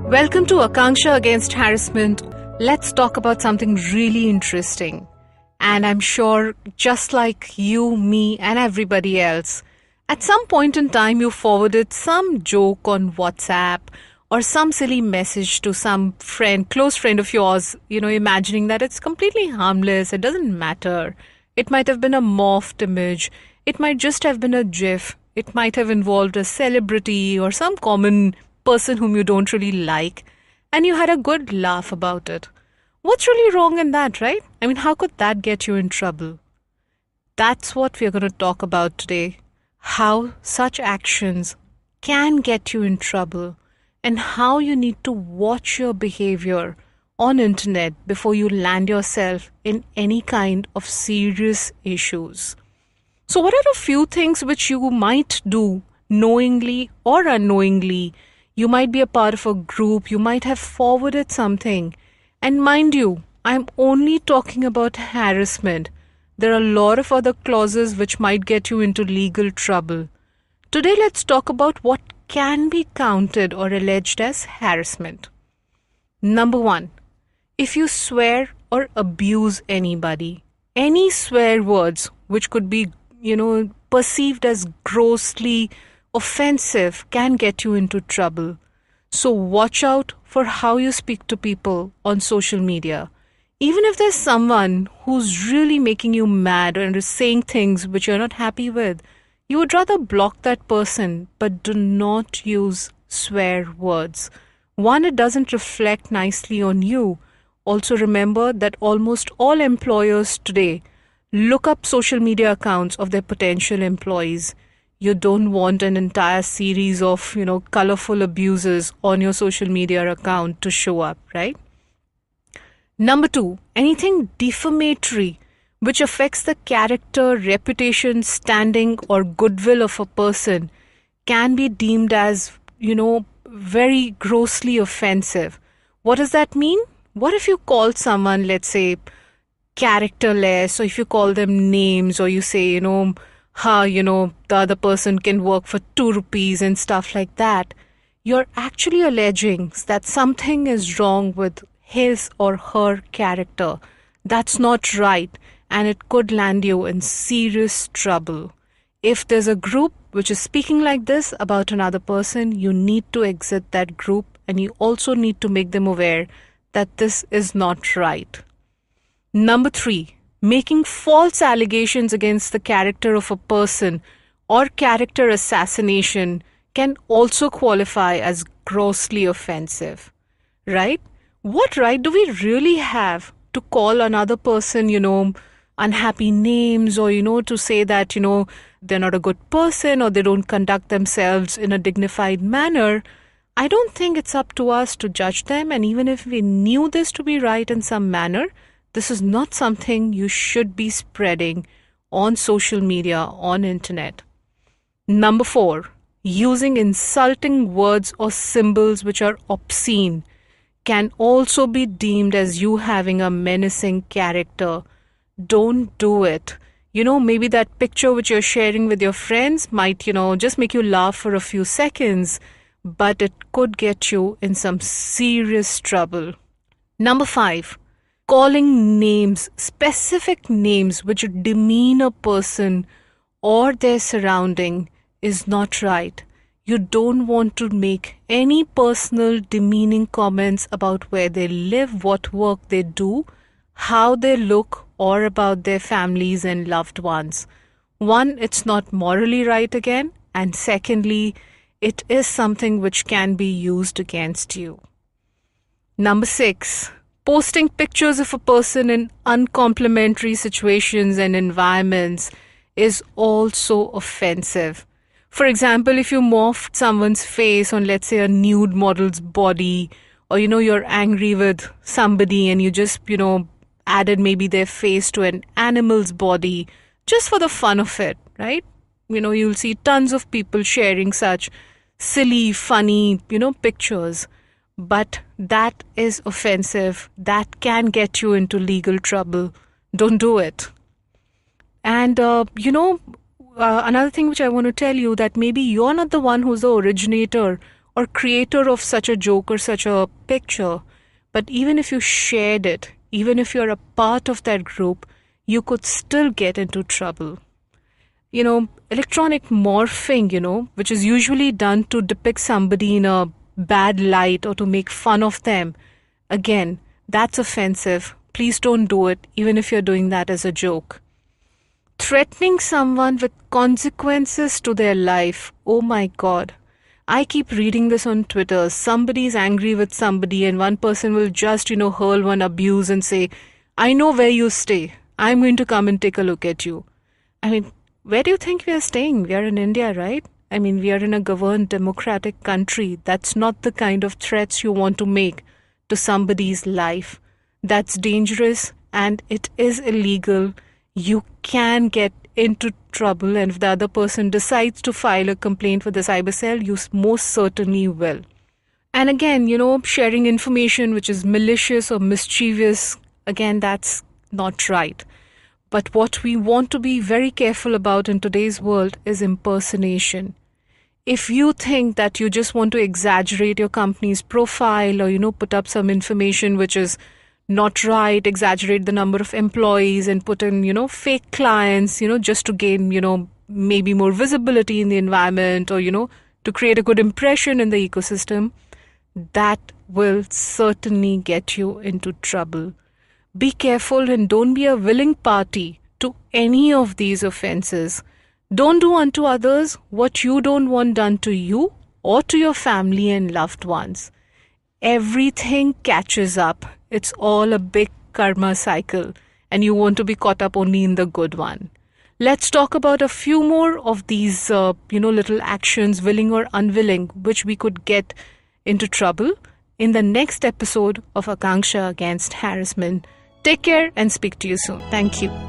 Welcome to Akancha against harassment. Let's talk about something really interesting. And I'm sure, just like you, me, and everybody else, at some point in time you forwarded some joke on WhatsApp or some silly message to some friend, close friend of yours, imagining that it's completely harmless, it doesn't matter. It might have been a morphed image, it might just have been a GIF, it might have involved a celebrity or some common person whom you don't really like, and you had a good laugh about it. What's really wrong in that, right? I mean, how could that get you in trouble? That's what we're going to talk about today. How such actions can get you in trouble and how you need to watch your behavior on internet before you land yourself in any kind of serious issues. So what are a few things which you might do knowingly or unknowingly? You might be a part of a group, you might have forwarded something. And mind you, I'm only talking about harassment. There are a lot of other clauses which might get you into legal trouble. Today let's talk about what can be counted or alleged as harassment. Number 1, if you swear or abuse anybody, any swear words which could be, perceived as grossly offensive can get you into trouble. So watch out for how you speak to people on social media. Even if there's someone who's really making you mad and is saying things which you're not happy with, you would rather block that person, but do not use swear words. One, it doesn't reflect nicely on you. Also remember that almost all employers today look up social media accounts of their potential employees. You don't want an entire series of, colorful abuses on your social media account to show up, right? Number 2, anything defamatory which affects the character, reputation, standing, or goodwill of a person can be deemed as, very grossly offensive. What does that mean? What if you call someone, let's say, characterless, or if you call them names, or you say, the other person can work for 2 rupees and stuff like that? You're actually alleging that something is wrong with his or her character. That's not right, and it could land you in serious trouble. If there's a group which is speaking like this about another person, you need to exit that group, and you also need to make them aware that this is not right. Number 3, making false allegations against the character of a person or character assassination can also qualify as grossly offensive, right? What right do we really have to call another person, unhappy names, or, to say that, they're not a good person or they don't conduct themselves in a dignified manner? I don't think it's up to us to judge them, and even if we knew this to be right in some manner, this is not something you should be spreading on social media, on internet. Number 4, using insulting words or symbols which are obscene can also be deemed as you having a menacing character. Don't do it. Maybe that picture which you're sharing with your friends might, just make you laugh for a few seconds, but it could get you in some serious trouble. Number 5, calling names, specific names which demean a person or their surrounding is not right. You don't want to make any personal demeaning comments about where they live, what work they do, how they look, or about their families and loved ones. One, it's not morally right again, and secondly, it is something which can be used against you. Number 6, posting pictures of a person in uncomplimentary situations and environments is also offensive. For example, if you morphed someone's face on, let's say, a nude model's body, or, you're angry with somebody and you just, added maybe their face to an animal's body just for the fun of it, right? You'll see tons of people sharing such silly, funny, pictures. But that is offensive. That can get you into legal trouble. Don't do it. And, another thing which I want to tell you, that maybe you're not the one who's the originator or creator of such a joke or such a picture, but even if you shared it, even if you're a part of that group, you could still get into trouble. Electronic morphing, which is usually done to depict somebody in a bad light or to make fun of them. Again, that's offensive. Please don't do it, even if you're doing that as a joke. Threatening someone with consequences to their life. Oh my God. I keep reading this on Twitter. Somebody's angry with somebody and one person will just, hurl one abuse and say, I know where you stay. I'm going to come and take a look at you. I mean, where do you think we are staying? We are in India, right? I mean, we are in a governed democratic country. That's not the kind of threats you want to make to somebody's life. That's dangerous and it is illegal. You can get into trouble, and if the other person decides to file a complaint with the cyber cell, you most certainly will. And again, sharing information which is malicious or mischievous, again, that's not right. But what we want to be very careful about in today's world is impersonation. If you think that you just want to exaggerate your company's profile or, put up some information which is not right, exaggerate the number of employees and put in, fake clients, just to gain, maybe more visibility in the environment or, to create a good impression in the ecosystem, that will certainly get you into trouble. Be careful and don't be a willing party to any of these offenses. Don't do unto others what you don't want done to you or to your family and loved ones. Everything catches up. It's all a big karma cycle, and you want to be caught up only in the good one. Let's talk about a few more of these, little actions, willing or unwilling, which we could get into trouble in the next episode of Akancha Against Harassment. Take care and speak to you soon. Thank you.